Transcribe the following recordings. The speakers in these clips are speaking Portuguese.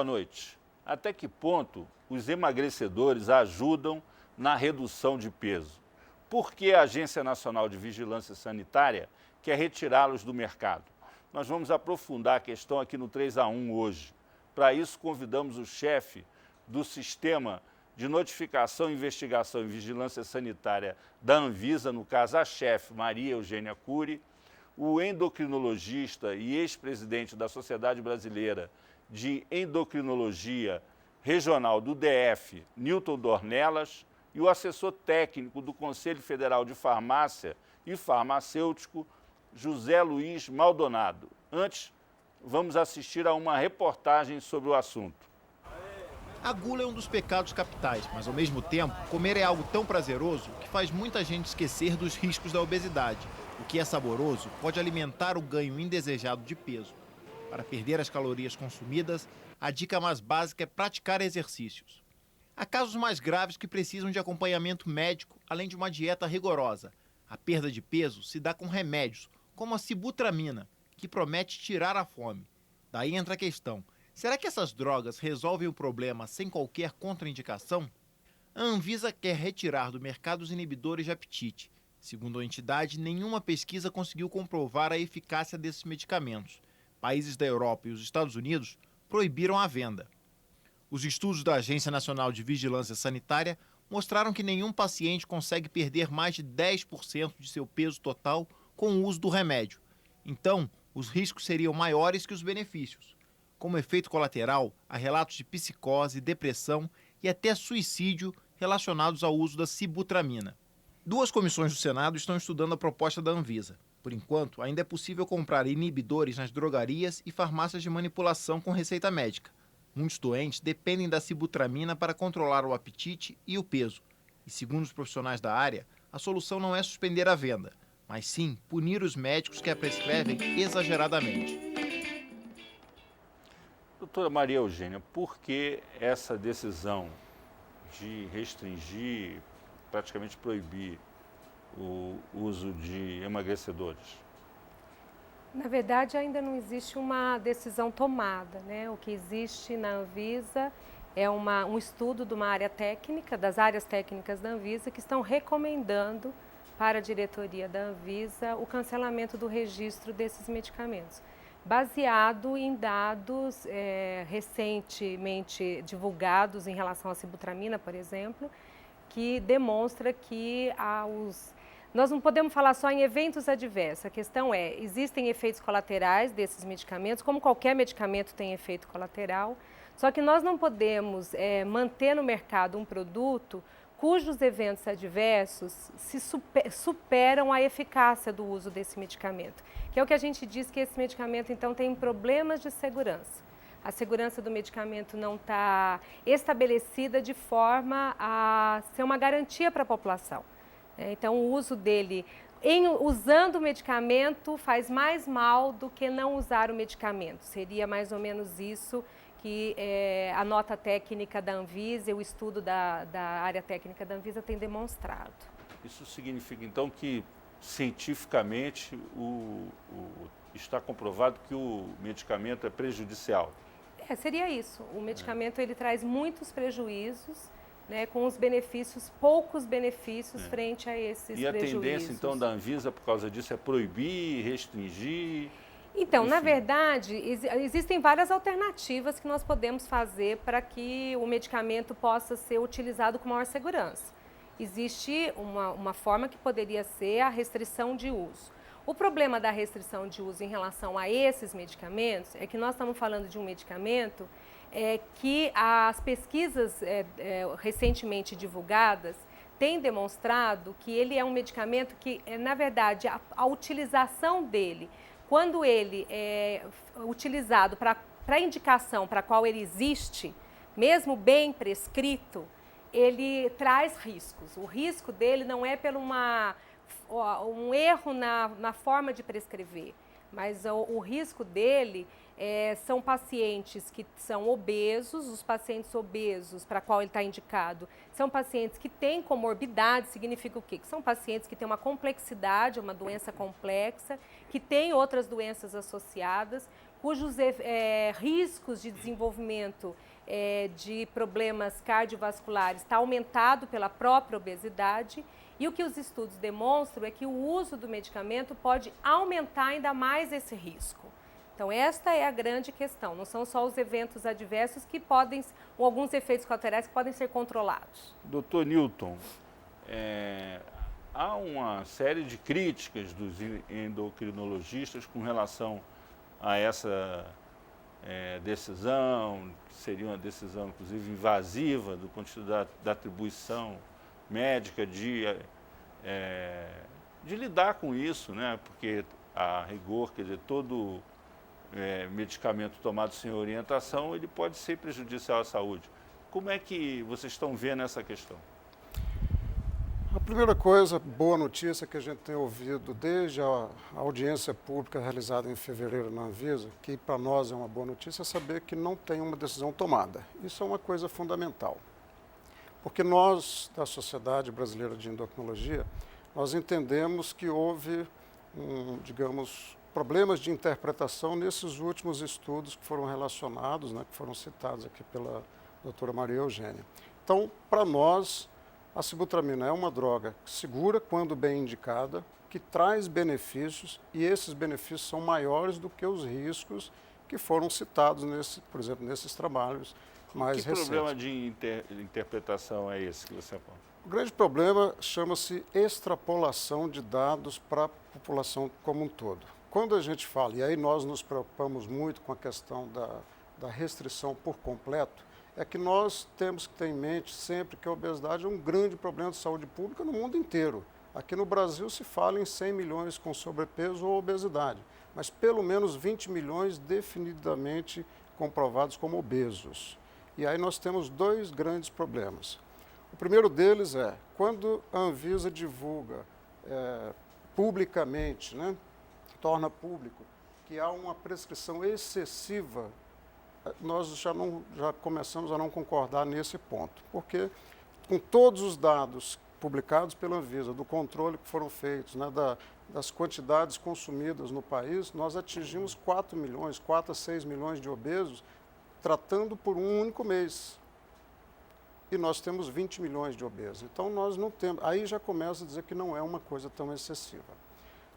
boa noite. Até que ponto os emagrecedores ajudam na redução de peso? Por que a Agência Nacional de Vigilância Sanitária quer retirá-los do mercado? Nós vamos aprofundar a questão aqui no 3 a 1 hoje. Para isso, convidamos o chefe do Sistema de Notificação, Investigação e Vigilância Sanitária da Anvisa, no caso a chefe Maria Eugênia Cury, o endocrinologista e ex-presidente da Sociedade Brasileira de Endocrinologia Regional do DF, Newton Dornelas, e o assessor técnico do Conselho Federal de Farmácia e Farmacêutico, José Luiz Maldonado. Antes, vamos assistir a uma reportagem sobre o assunto. A gula é um dos pecados capitais, mas ao mesmo tempo, comer é algo tão prazeroso que faz muita gente esquecer dos riscos da obesidade. O que é saboroso pode alimentar o ganho indesejado de peso. Para perder as calorias consumidas, a dica mais básica é praticar exercícios. Há casos mais graves que precisam de acompanhamento médico, além de uma dieta rigorosa. A perda de peso se dá com remédios, como a sibutramina, que promete tirar a fome. Daí entra a questão: será que essas drogas resolvem o problema sem qualquer contraindicação? A Anvisa quer retirar do mercado os inibidores de apetite. Segundo a entidade, nenhuma pesquisa conseguiu comprovar a eficácia desses medicamentos. Países da Europa e os Estados Unidos proibiram a venda. Os estudos da Agência Nacional de Vigilância Sanitária mostraram que nenhum paciente consegue perder mais de 10% de seu peso total com o uso do remédio. Então, os riscos seriam maiores que os benefícios. Como efeito colateral, há relatos de psicose, depressão e até suicídio relacionados ao uso da sibutramina. 2 comissões do Senado estão estudando a proposta da Anvisa. Por enquanto, ainda é possível comprar inibidores nas drogarias e farmácias de manipulação com receita médica. Muitos doentes dependem da sibutramina para controlar o apetite e o peso. E, segundo os profissionais da área, a solução não é suspender a venda, mas sim punir os médicos que a prescrevem exageradamente. Doutora Maria Eugênia, por que essa decisão de restringir, praticamente proibir o uso de emagrecedores? Na verdade, ainda não existe uma decisão tomada, né? O que existe na Anvisa é um estudo de uma área técnica, das áreas técnicas da Anvisa, que estão recomendando para a diretoria da Anvisa o cancelamento do registro desses medicamentos, baseado em dados recentemente divulgados em relação à sibutramina, por exemplo, que demonstra que nós não podemos falar só em eventos adversos. A questão é, existem efeitos colaterais desses medicamentos, como qualquer medicamento tem efeito colateral, só que nós não podemos manter no mercado um produto cujos eventos adversos superam a eficácia do uso desse medicamento, que é o que a gente diz que esse medicamento, então, tem problemas de segurança. A segurança do medicamento não está estabelecida de forma a ser uma garantia para a população. Então, o uso dele, usando o medicamento, faz mais mal do que não usar o medicamento. Seria mais ou menos isso que a nota técnica da Anvisa e o estudo da área técnica da Anvisa tem demonstrado. Isso significa, então, que cientificamente está comprovado que o medicamento é prejudicial? Seria isso. O medicamento ele traz muitos prejuízos, né, com os benefícios, poucos benefícios frente a esses prejuízos. E a tendência, então, da Anvisa, por causa disso, é proibir, restringir? Então, enfim. Na verdade, existem várias alternativas que nós podemos fazer para que o medicamento possa ser utilizado com maior segurança. Existe uma forma que poderia ser a restrição de uso. O problema da restrição de uso em relação a esses medicamentos é que nós estamos falando de um medicamento que as pesquisas recentemente divulgadas têm demonstrado que ele é um medicamento que, na verdade, a utilização dele, quando ele é utilizado para a indicação para a qual ele existe, mesmo bem prescrito, ele traz riscos. O risco dele não é pelo um erro na forma de prescrever, mas o risco dele são pacientes que são obesos. Os pacientes obesos para qual ele está indicado são pacientes que têm comorbidade. Significa o quê? Que são pacientes que têm uma complexidade, uma doença complexa, que têm outras doenças associadas. cujos riscos de desenvolvimento de problemas cardiovasculares está aumentado pela própria obesidade. E o que os estudos demonstram é que o uso do medicamento pode aumentar ainda mais esse risco. Então, esta é a grande questão. Não são só os eventos adversos que podem, ou alguns efeitos colaterais que podem ser controlados. Doutor Newton, há uma série de críticas dos endocrinologistas com relação a essa decisão, que seria uma decisão, inclusive, invasiva do ponto de vista da atribuição médica de lidar com isso, né? Porque, a rigor, quer dizer, todo medicamento tomado sem orientação, ele pode ser prejudicial à saúde. Como é que vocês estão vendo essa questão? A primeira coisa, boa notícia que a gente tem ouvido desde a audiência pública realizada em fevereiro na Anvisa, que para nós é uma boa notícia, é saber que não tem uma decisão tomada. Isso é uma coisa fundamental. Porque nós, da Sociedade Brasileira de Endocrinologia, nós entendemos que houve, digamos, problemas de interpretação nesses últimos estudos que foram relacionados, né, que foram citados aqui pela doutora Maria Eugênia. Então, para nós, a sibutramina é uma droga segura quando bem indicada, que traz benefícios e esses benefícios são maiores do que os riscos que foram citados, por exemplo, nesses trabalhos mais recentes. Que problema de interpretação é esse que você aponta? O grande problema chama-se extrapolação de dados para a população como um todo. Quando a gente fala, e aí nós nos preocupamos muito com a questão da restrição por completo, é que nós temos que ter em mente sempre que a obesidade é um grande problema de saúde pública no mundo inteiro. Aqui no Brasil se fala em 100 milhões com sobrepeso ou obesidade, mas pelo menos 20 milhões definidamente comprovados como obesos. E aí nós temos dois grandes problemas. O primeiro deles é, quando a Anvisa divulga publicamente, né, torna público que há uma prescrição excessiva, nós já começamos a não concordar nesse ponto, porque com todos os dados publicados pela Anvisa, do controle que foram feitos, né, das quantidades consumidas no país, nós atingimos 4 a 6 milhões de obesos tratando por um único mês. E nós temos 20 milhões de obesos. Então nós não temos, aí já começa a dizer que não é uma coisa tão excessiva.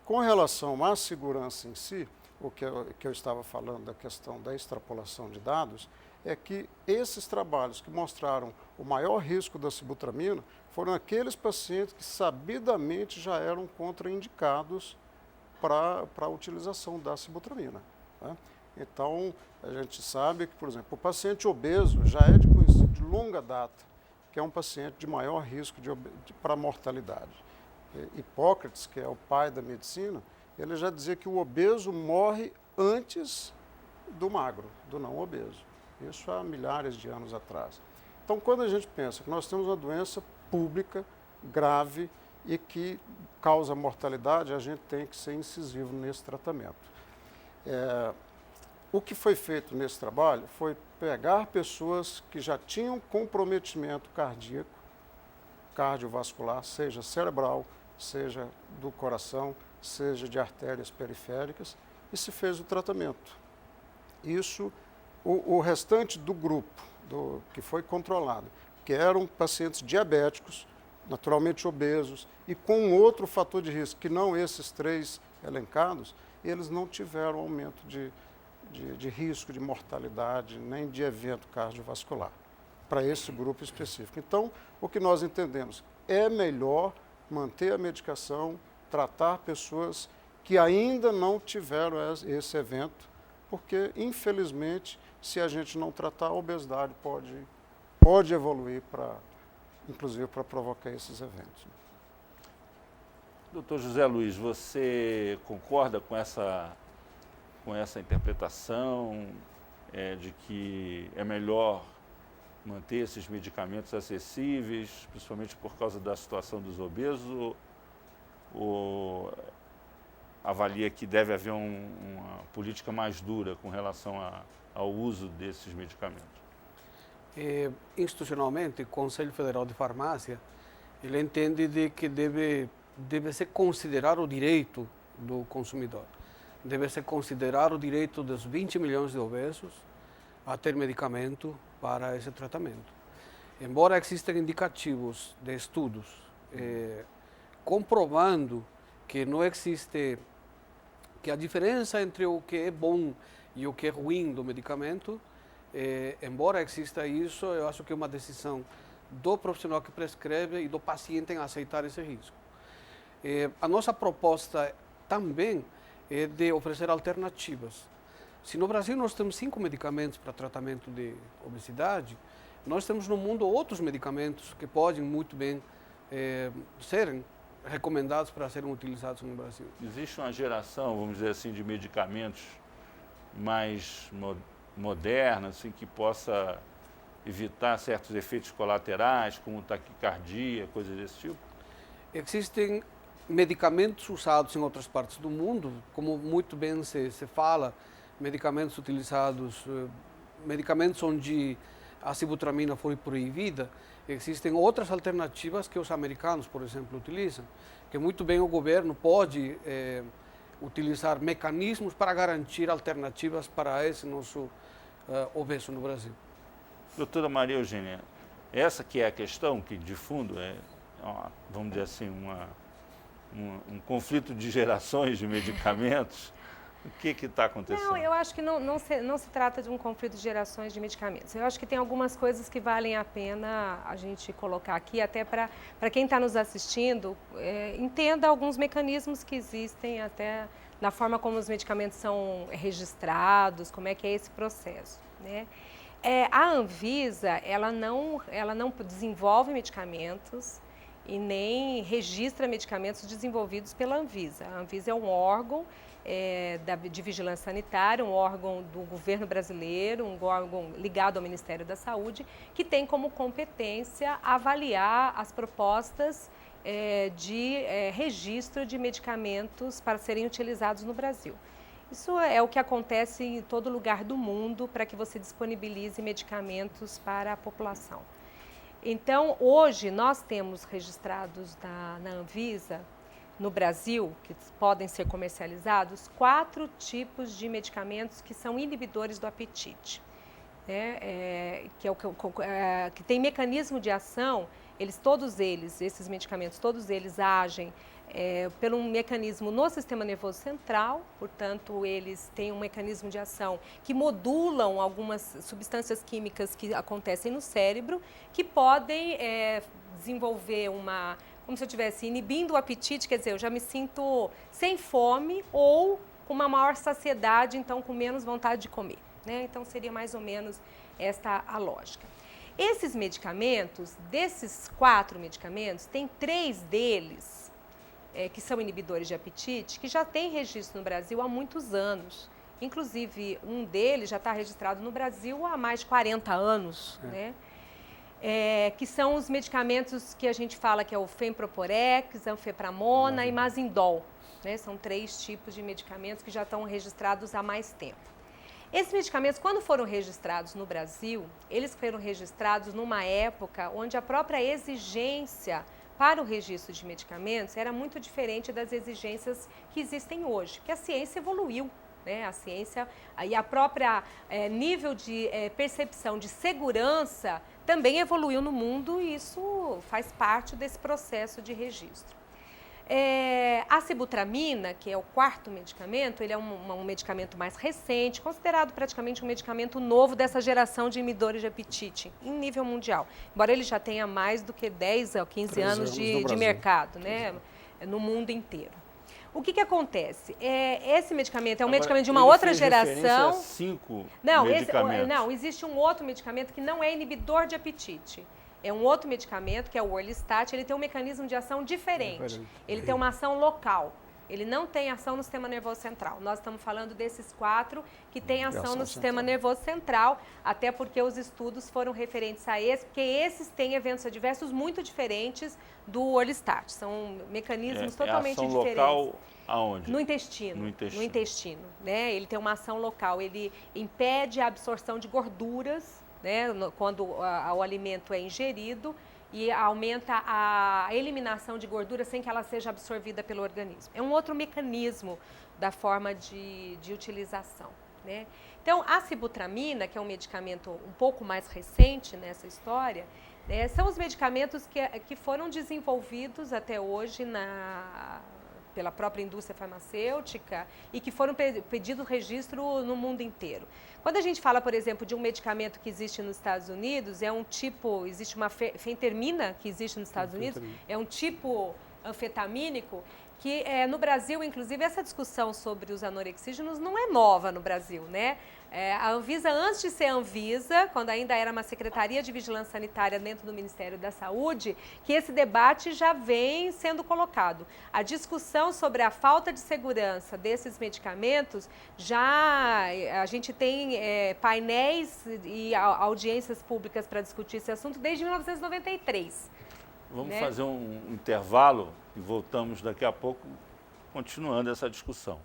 Com relação à segurança em si, o que eu estava falando da questão da extrapolação de dados, é que esses trabalhos que mostraram o maior risco da sibutramina foram aqueles pacientes que sabidamente já eram contraindicados para a utilização da sibutramina, né? Então, a gente sabe que, por exemplo, o paciente obeso já é conhecido de longa data, que é um paciente de maior risco para mortalidade. Hipócrates, que é o pai da medicina, ele já dizia que o obeso morre antes do magro, do não obeso. Isso há milhares de anos atrás. Então, quando a gente pensa que nós temos uma doença pública, grave e que causa mortalidade, a gente tem que ser incisivo nesse tratamento. O que foi feito nesse trabalho foi pegar pessoas que já tinham comprometimento cardíaco, cardiovascular, seja cerebral, seja do coração, seja de artérias periféricas, e se fez o tratamento. Isso, o restante do grupo que foi controlado, que eram pacientes diabéticos, naturalmente obesos, e com outro fator de risco, que não esses três elencados, eles não tiveram aumento de risco de mortalidade, nem de evento cardiovascular, para esse grupo específico. Então, o que nós entendemos, é melhor manter a medicação, tratar pessoas que ainda não tiveram esse evento, porque, infelizmente, se a gente não tratar, a obesidade pode evoluir, inclusive, para provocar esses eventos. Doutor José Luiz, você concorda com essa interpretação de que é melhor manter esses medicamentos acessíveis, principalmente por causa da situação dos obesos, ou avalia que deve haver uma política mais dura com relação ao uso desses medicamentos? Institucionalmente, o Conselho Federal de Farmácia, ele entende de que deve se considerar o direito do consumidor. deve se considerar o direito dos 20 milhões de obesos a ter medicamento para esse tratamento. Embora existam indicativos de estudos comprovando que não existe, que a diferença entre o que é bom e o que é ruim do medicamento, embora exista isso, eu acho que é uma decisão do profissional que prescreve e do paciente em aceitar esse risco. A nossa proposta também é de oferecer alternativas. Se no Brasil nós temos 5 medicamentos para tratamento de obesidade, nós temos no mundo outros medicamentos que podem muito bem serem recomendados para serem utilizados no Brasil. Existe uma geração, vamos dizer assim, de medicamentos mais moderna, assim, que possa evitar certos efeitos colaterais, como taquicardia, coisas desse tipo? Existem medicamentos usados em outras partes do mundo, como muito bem se fala, medicamentos utilizados, medicamentos onde a sibutramina foi proibida. Existem outras alternativas que os americanos, por exemplo, utilizam, que muito bem o governo pode utilizar mecanismos para garantir alternativas para esse nosso obeso no Brasil. Doutora Maria Eugênia, essa que é a questão, que de fundo vamos dizer assim, um conflito de gerações de medicamentos. O que está acontecendo? Não, eu acho que não se trata de um conflito de gerações de medicamentos. Eu acho que tem algumas coisas que valem a pena a gente colocar aqui, até para quem está nos assistindo, entenda alguns mecanismos que existem até na forma como os medicamentos são registrados, como é que é esse processo, né? A Anvisa, ela não desenvolve medicamentos e nem registra medicamentos desenvolvidos pela Anvisa. A Anvisa é um órgão de vigilância sanitária, um órgão do governo brasileiro, um órgão ligado ao Ministério da Saúde, que tem como competência avaliar as propostas de registro de medicamentos para serem utilizados no Brasil. Isso é o que acontece em todo lugar do mundo para que você disponibilize medicamentos para a população. Então, hoje, nós temos registrados na Anvisa, no Brasil, que podem ser comercializados, 4 tipos de medicamentos que são inibidores do apetite, né? Que tem mecanismo de ação, esses medicamentos, todos eles agem pelo um mecanismo no sistema nervoso central, portanto, eles têm um mecanismo de ação que modulam algumas substâncias químicas que acontecem no cérebro, que podem desenvolver como se eu estivesse inibindo o apetite, quer dizer, eu já me sinto sem fome ou com uma maior saciedade, então com menos vontade de comer, né? Então, seria mais ou menos esta a lógica. Esses medicamentos, desses 4 medicamentos, tem 3 deles que são inibidores de apetite, que já tem registro no Brasil há muitos anos. Inclusive, um deles já está registrado no Brasil há mais de 40 anos, né? Que são os medicamentos que a gente fala que é o Femproporex, Anfepramona e Mazindol, né? São 3 tipos de medicamentos que já estão registrados há mais tempo. Esses medicamentos, quando foram registrados no Brasil, eles foram registrados numa época onde a própria exigência para o registro de medicamentos era muito diferente das exigências que existem hoje, porque a ciência evoluiu, né? A ciência e a própria nível de percepção de segurança também evoluiu no mundo e isso faz parte desse processo de registro. A sibutramina, que é o 4º medicamento, ele é um medicamento mais recente, considerado praticamente um medicamento novo dessa geração de inibidores de apetite em nível mundial. Embora ele já tenha mais do que 10 ou 15 anos de mercado, né, no mundo inteiro. O que acontece? Esse medicamento é um medicamento de uma outra geração. A 5 medicamentos. Não, existe um outro medicamento que não é inibidor de apetite. É um outro medicamento, que é o Orlistat, ele tem um mecanismo de ação diferente. Ele tem uma ação local. Ele não tem ação no sistema nervoso central. Nós estamos falando desses 4 que têm ação no sistema nervoso central, até porque os estudos foram referentes a esse, porque esses têm eventos adversos muito diferentes do Orlistat. São mecanismos totalmente ação diferentes. Local aonde? No intestino. No intestino, né? Ele tem uma ação local. Ele impede a absorção de gorduras, né, quando o alimento é ingerido, e aumenta a eliminação de gordura sem que ela seja absorvida pelo organismo. É um outro mecanismo da forma de utilização, né? Então, a sibutramina, que é um medicamento um pouco mais recente nessa história, são os medicamentos que foram desenvolvidos até hoje pela própria indústria farmacêutica e que foram pedidos registro no mundo inteiro. Quando a gente fala, por exemplo, de um medicamento que existe nos Estados Unidos, existe uma fentermina que existe nos Estados Unidos, é um tipo anfetamínico que no Brasil, inclusive, essa discussão sobre os anorexígenos não é nova no Brasil, né? A Anvisa, antes de ser Anvisa, quando ainda era uma Secretaria de Vigilância Sanitária dentro do Ministério da Saúde, que esse debate já vem sendo colocado. A discussão sobre a falta de segurança desses medicamentos, a gente tem painéis e audiências públicas para discutir esse assunto desde 1993. Vamos fazer um intervalo e voltamos daqui a pouco, continuando essa discussão.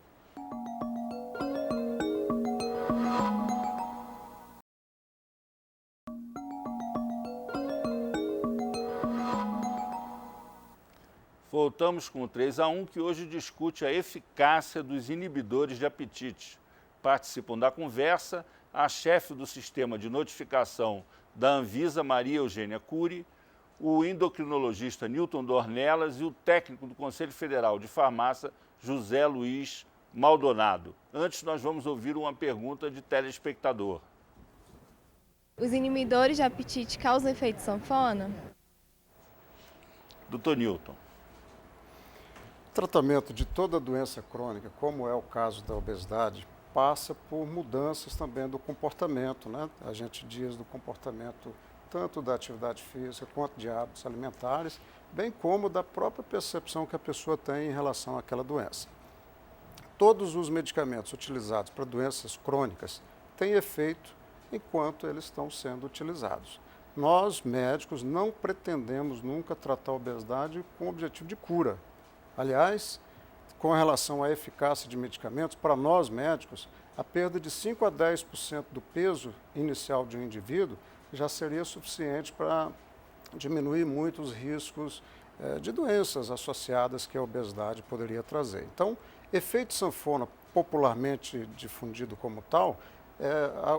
Voltamos com o 3-1, que hoje discute a eficácia dos inibidores de apetite. Participam da conversa a chefe do sistema de notificação da Anvisa, Maria Eugênia Cury, o endocrinologista Newton Dornelas e o técnico do Conselho Federal de Farmácia, José Luiz Maldonado. Antes, nós vamos ouvir uma pergunta de telespectador. Os inibidores de apetite causam efeito sanfona? Doutor Newton. O tratamento de toda doença crônica, como é o caso da obesidade, passa por mudanças também do comportamento, né? A gente diz do comportamento tanto da atividade física quanto de hábitos alimentares, bem como da própria percepção que a pessoa tem em relação àquela doença. Todos os medicamentos utilizados para doenças crônicas têm efeito enquanto eles estão sendo utilizados. Nós, médicos, não pretendemos nunca tratar a obesidade com o objetivo de cura. Aliás, com relação à eficácia de medicamentos, para nós médicos, a perda de 5 a 10% do peso inicial de um indivíduo já seria suficiente para diminuir muito os riscos de doenças associadas que a obesidade poderia trazer. Então, efeito sanfona, popularmente difundido como tal,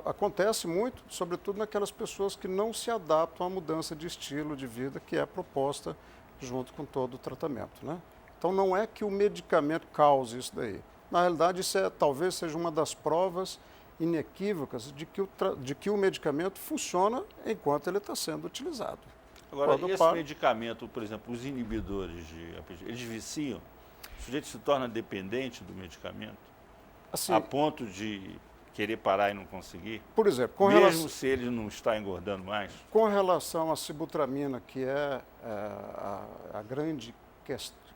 acontece muito, sobretudo naquelas pessoas que não se adaptam à mudança de estilo de vida que é proposta junto com todo o tratamento, né? Então, não é que o medicamento cause isso daí. Na realidade, isso talvez seja uma das provas inequívocas de que o medicamento funciona enquanto ele está sendo utilizado. Agora, esse medicamento, por exemplo, os inibidores de apetite, eles viciam? O sujeito se torna dependente do medicamento? Assim, a ponto de querer parar e não conseguir? Por exemplo, mesmo se ele não está engordando mais? Com relação à sibutramina, que é a grande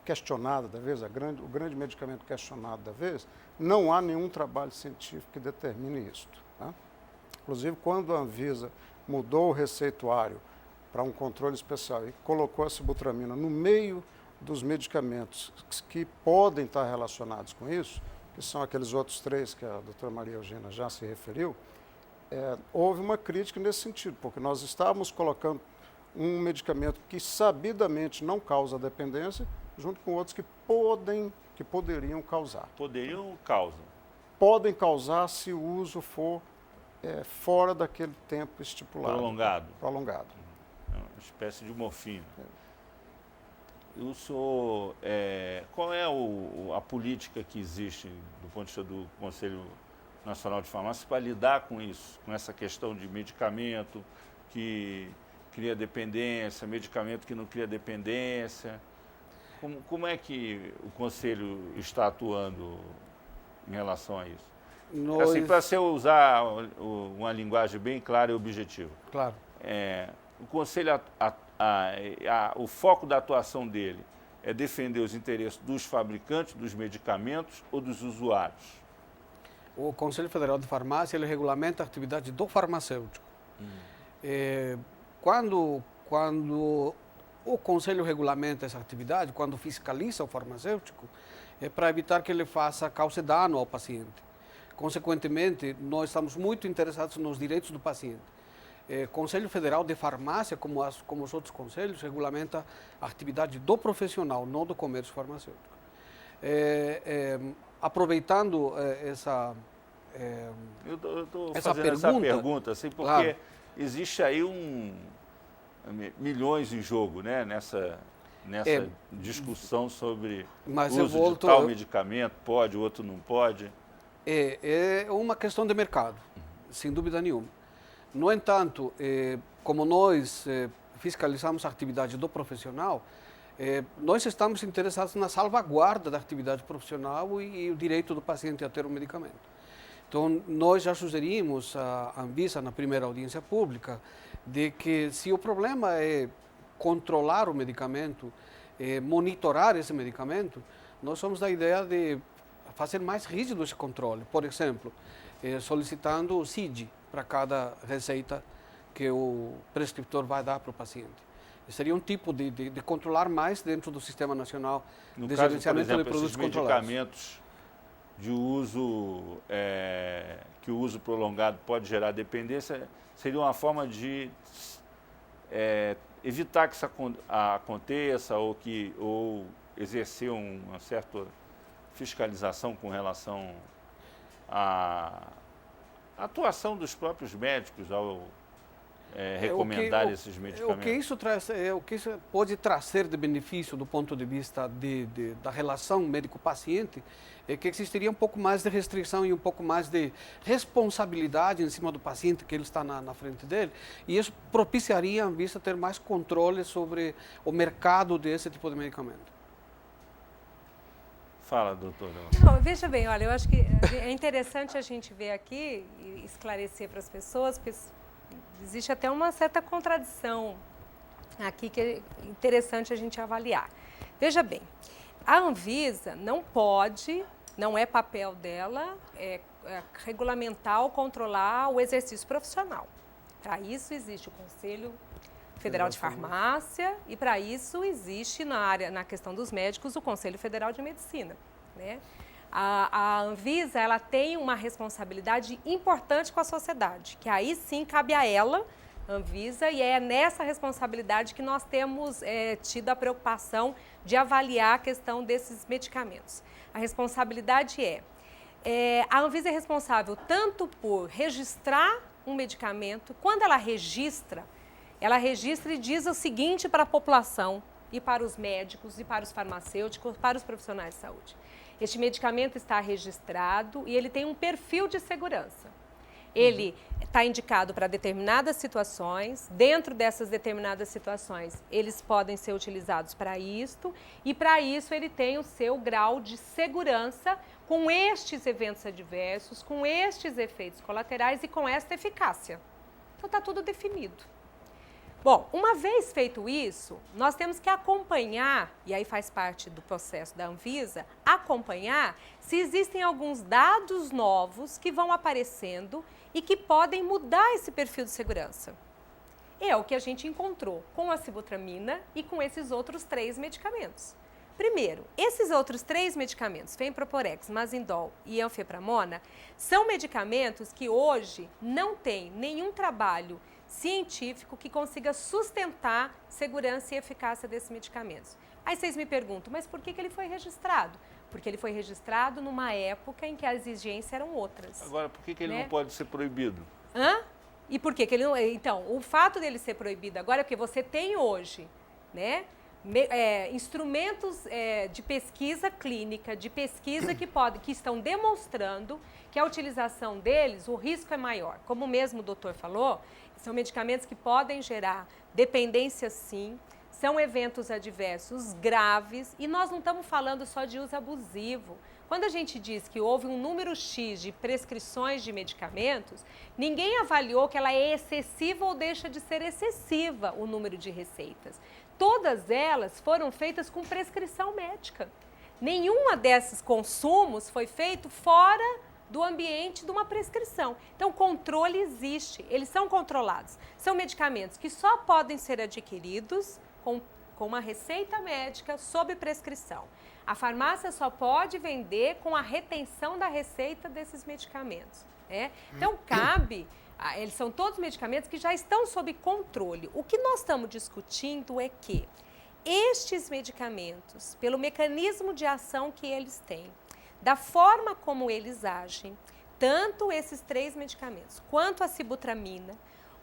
questionada da vez, o grande medicamento questionado da vez, não há nenhum trabalho científico que determine isso. Tá? Inclusive, quando a Anvisa mudou o receituário para um controle especial e colocou a sibutramina no meio dos medicamentos que podem estar relacionados com isso, que são aqueles outros 3 que a doutora Maria Eugênia já se referiu, houve uma crítica nesse sentido, porque nós estávamos colocando um medicamento que sabidamente não causa dependência, junto com outros que poderiam causar. Causam? Podem causar se o uso for fora daquele tempo estipulado. Prolongado. É uma espécie de morfina. Qual é a política que existe do ponto de vista do Conselho Nacional de Farmácia para lidar com isso, com essa questão de medicamento que cria dependência, medicamento que não cria dependência? Como é que o Conselho está atuando em relação a isso? Assim, para você usar uma linguagem bem clara e objetiva. Claro. O Conselho, o foco da atuação dele é defender os interesses dos fabricantes dos medicamentos ou dos usuários? O Conselho Federal de Farmácia, ele regulamenta a atividade do farmacêutico. Quando o Conselho regulamenta essa atividade, quando fiscaliza o farmacêutico, é para evitar que ele cause dano ao paciente. Consequentemente, nós estamos muito interessados nos direitos do paciente. Conselho Federal de Farmácia, como os outros conselhos, regulamenta a atividade do profissional, não do comércio farmacêutico. Aproveitando essa essa pergunta, assim, porque claro, existe aí milhões em jogo, né, nessa discussão sobre o uso de tal medicamento, pode, o outro não pode. É uma questão de mercado, sem dúvida nenhuma. No entanto, como nós fiscalizamos a atividade do profissional, nós estamos interessados na salvaguarda da atividade profissional e o direito do paciente a ter o medicamento. Então, nós já sugerimos à Anvisa, na primeira audiência pública, de que se o problema é controlar o medicamento, monitorar esse medicamento, nós somos da ideia de fazer mais rígido esse controle. Por exemplo, solicitando o CID para cada receita que o prescritor vai dar para o paciente. Seria um tipo de controlar mais dentro do Sistema Nacional de Gerenciamento de Produtos Controlados. Medicamentos de uso, que o uso prolongado pode gerar dependência, seria uma forma de evitar que isso aconteça ou exercer uma certa fiscalização com relação à atuação dos próprios médicos ao recomendar esses medicamentos. O que isso pode trazer de benefício do ponto de vista da relação médico-paciente é que existiria um pouco mais de restrição e um pouco mais de responsabilidade em cima do paciente que ele está na frente dele, e isso propiciaria a Anvisa ter mais controle sobre o mercado desse tipo de medicamento. Fala, doutora. Não, veja bem, olha, eu acho que é interessante a gente ver aqui e esclarecer para as pessoas, porque existe até uma certa contradição aqui que é interessante a gente avaliar. Veja bem, a Anvisa não é papel dela regulamentar ou controlar o exercício profissional. Para isso existe o Conselho Federal de Farmácia e para isso existe na questão dos médicos o Conselho Federal de Medicina, né? A Anvisa, ela tem uma responsabilidade importante com a sociedade, que aí sim cabe a ela, Anvisa, e é nessa responsabilidade que nós temos tido a preocupação de avaliar a questão desses medicamentos. A responsabilidade a Anvisa é responsável tanto por registrar um medicamento, quando ela registra e diz o seguinte para a população e para os médicos e para os farmacêuticos, para os profissionais de saúde. Este medicamento está registrado e ele tem um perfil de segurança. Ele está indicado para determinadas situações, dentro dessas determinadas situações, eles podem ser utilizados para isto, e para isso ele tem o seu grau de segurança com estes eventos adversos, com estes efeitos colaterais e com esta eficácia. Então está tudo definido. Bom, uma vez feito isso, nós temos que acompanhar, e aí faz parte do processo da Anvisa, acompanhar se existem alguns dados novos que vão aparecendo e que podem mudar esse perfil de segurança. É o que a gente encontrou com a sibutramina e com esses outros 3 medicamentos. Primeiro, esses outros 3 medicamentos, Femproporex, Mazindol e Anfepramona, são medicamentos que hoje não têm nenhum trabalho científico que consiga sustentar segurança e eficácia desses medicamentos. Aí vocês me perguntam, mas por que ele foi registrado? Porque ele foi registrado numa época em que as exigências eram outras. Agora, por que ele não pode ser proibido? E por que ele não... Então, o fato dele ser proibido agora é porque você tem hoje, né, instrumentos de pesquisa clínica, de pesquisa que estão demonstrando que a utilização deles, o risco é maior. Como mesmo o doutor falou, são medicamentos que podem gerar dependência sim, são eventos adversos graves e nós não estamos falando só de uso abusivo. Quando a gente diz que houve um número X de prescrições de medicamentos, ninguém avaliou que ela é excessiva ou deixa de ser excessiva o número de receitas. Todas elas foram feitas com prescrição médica. Nenhuma desses consumos foi feito fora do ambiente de uma prescrição. Então, o controle existe, eles são controlados. São medicamentos que só podem ser adquiridos com uma receita médica sob prescrição. A farmácia só pode vender com a retenção da receita desses medicamentos. Então, cabe Eles são todos medicamentos que já estão sob controle. O que nós estamos discutindo é que estes medicamentos, pelo mecanismo de ação que eles têm, da forma como eles agem, tanto esses 3 medicamentos quanto a sibutramina,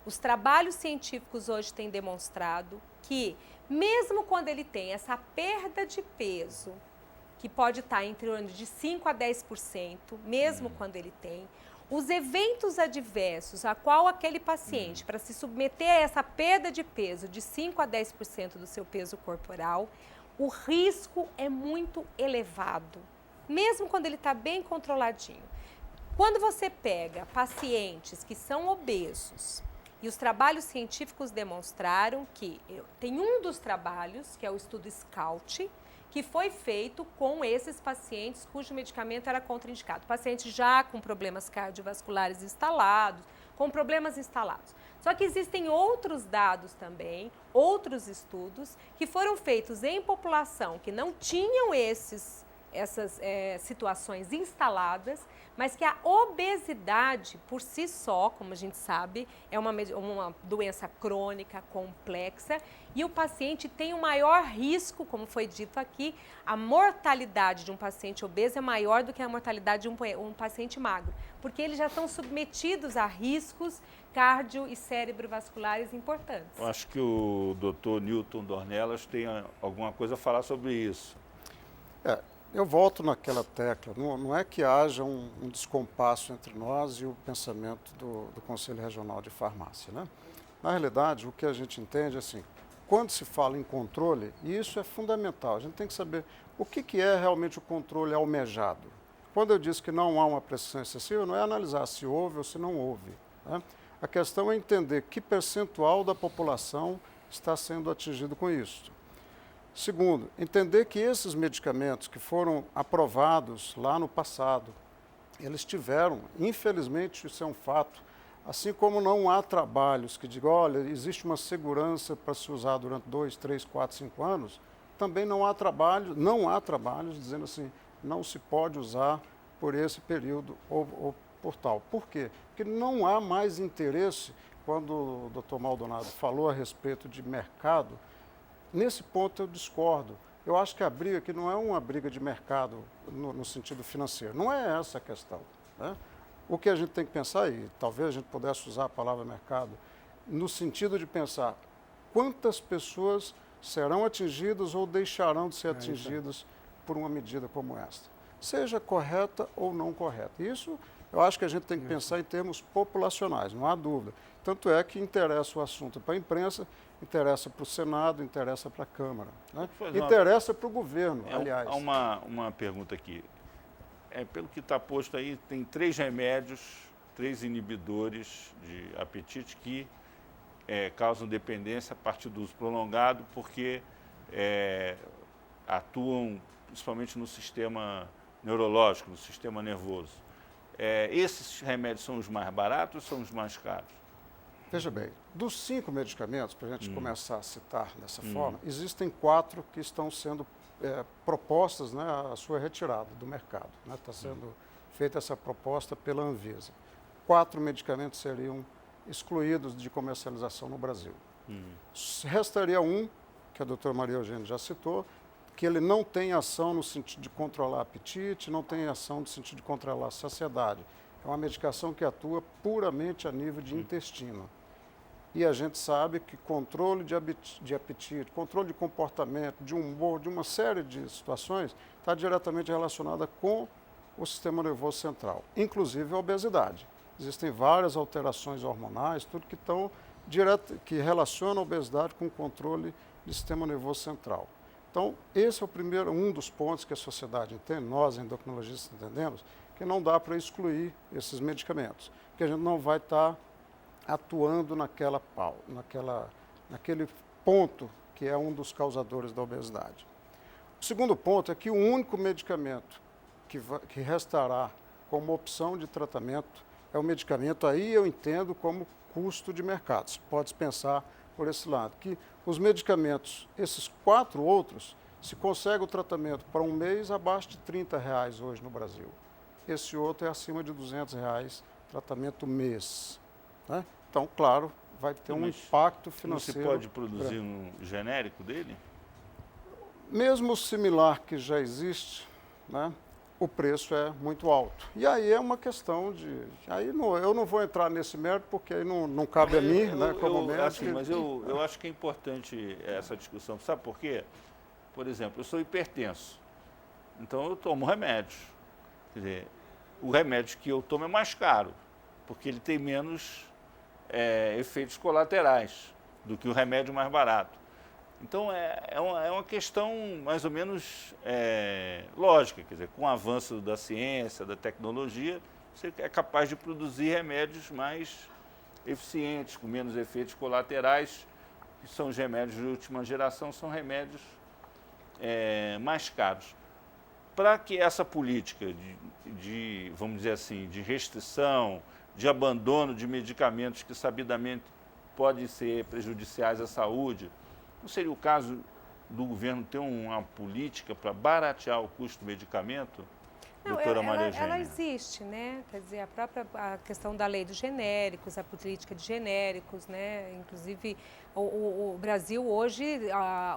os trabalhos científicos hoje têm demonstrado que, mesmo quando ele tem essa perda de peso, que pode estar entre de 5% a 10%, mesmo quando ele tem, os eventos adversos a qual aquele paciente, para se submeter a essa perda de peso de 5% a 10% do seu peso corporal, o risco é muito elevado, mesmo quando ele está bem controladinho. Quando você pega pacientes que são obesos, e os trabalhos científicos demonstraram que, tem um dos trabalhos, que é o estudo SCOUT, que foi feito com esses pacientes cujo medicamento era contraindicado. Pacientes já com problemas cardiovasculares instalados, com problemas instalados. Só que existem outros dados também, outros estudos, que foram feitos em população que não tinham essas situações instaladas, mas que a obesidade, por si só, como a gente sabe, é uma doença crônica, complexa, e o paciente tem um maior risco, como foi dito aqui, a mortalidade de um paciente obeso é maior do que a mortalidade de um paciente magro, porque eles já estão submetidos a riscos cardio- e cerebrovasculares importantes. Eu acho que o Dr. Newton Dornelas tem alguma coisa a falar sobre isso. Eu volto naquela tecla, não é que haja um descompasso entre nós e o pensamento do Conselho Regional de Farmácia, né? Na realidade, o que a gente entende é assim, quando se fala em controle, e isso é fundamental, a gente tem que saber o que é realmente o controle almejado. Quando eu disse que não há uma pressão excessiva, não é analisar se houve ou se não houve, né? A questão é entender que percentual da população está sendo atingido com isso. Segundo, entender que esses medicamentos que foram aprovados lá no passado, eles tiveram, infelizmente isso é um fato, assim como não há trabalhos que digam, olha, existe uma segurança para se usar durante 2, 3, 4, 5 anos, também não há trabalhos dizendo assim, não se pode usar por esse período ou por tal. Por quê? Porque não há mais interesse, quando o Dr. Maldonado falou a respeito de mercado, nesse ponto eu discordo. Eu acho que a briga aqui não é uma briga de mercado no sentido financeiro. Não é essa a questão, né? O que a gente tem que pensar, e talvez a gente pudesse usar a palavra mercado, no sentido de pensar quantas pessoas serão atingidas ou deixarão de ser atingidas por uma medida como esta. Seja correta ou não correta. Isso eu acho que a gente tem que pensar em termos populacionais, não há dúvida. Tanto é que interessa o assunto para a imprensa, interessa para o Senado, interessa para a Câmara, né? Interessa para o governo, aliás. Há uma pergunta aqui. Pelo que está posto aí, tem 3 remédios, 3 inibidores de apetite que causam dependência a partir do uso prolongado, porque atuam principalmente no sistema neurológico, no sistema nervoso. Esses remédios são os mais baratos ou são os mais caros? Veja bem, dos 5 medicamentos, para a gente começar a citar dessa forma, existem 4 que estão sendo propostas, né, a sua retirada do mercado. Está sendo feita essa proposta pela Anvisa. 4 medicamentos seriam excluídos de comercialização no Brasil. Restaria um, que a doutora Maria Eugênia já citou, que ele não tem ação no sentido de controlar apetite, não tem ação no sentido de controlar a saciedade. É uma medicação que atua puramente a nível de intestino. E a gente sabe que controle de apetite, controle de comportamento, de humor, de uma série de situações, está diretamente relacionada com o sistema nervoso central, inclusive a obesidade. Existem várias alterações hormonais, tudo que relacionam a obesidade com o controle do sistema nervoso central. Então, esse é um dos pontos que a sociedade entende, nós endocrinologistas entendemos, que não dá para excluir esses medicamentos, que a gente não vai estar atuando naquele ponto que é um dos causadores da obesidade. O segundo ponto é que o único medicamento que restará como opção de tratamento é o medicamento, aí eu entendo como custo de mercado. Pode pensar por esse lado, que os medicamentos, esses 4 outros, se consegue o tratamento para um mês abaixo de R$30 hoje no Brasil. Esse outro é acima de R$200, tratamento mês. né? Então, claro, vai ter um impacto Não se financeiro. pode produzir um genérico dele? Mesmo o similar que já existe, né, o preço é muito alto. E aí é uma questão de... Aí não, eu não vou entrar nesse mérito, porque aí não cabe a mim, né, como médico. Assim, mas eu acho que é importante essa discussão. Sabe por quê? Por exemplo, eu sou hipertenso, então eu tomo remédio. Quer dizer, o remédio que eu tomo é mais caro, porque ele tem menos efeitos colaterais do que o remédio mais barato. Então, é uma questão mais ou menos lógica, quer dizer, com o avanço da ciência, da tecnologia, você é capaz de produzir remédios mais eficientes, com menos efeitos colaterais, que são os remédios de última geração, são remédios mais caros. Para que essa política vamos dizer assim, de restrição, de abandono de medicamentos que sabidamente podem ser prejudiciais à saúde, não seria o caso do governo ter uma política para baratear o custo do medicamento, doutora Maria Eugênia? Ela existe, né? Quer dizer, a questão da lei dos genéricos, a política de genéricos, né? Inclusive, o Brasil hoje,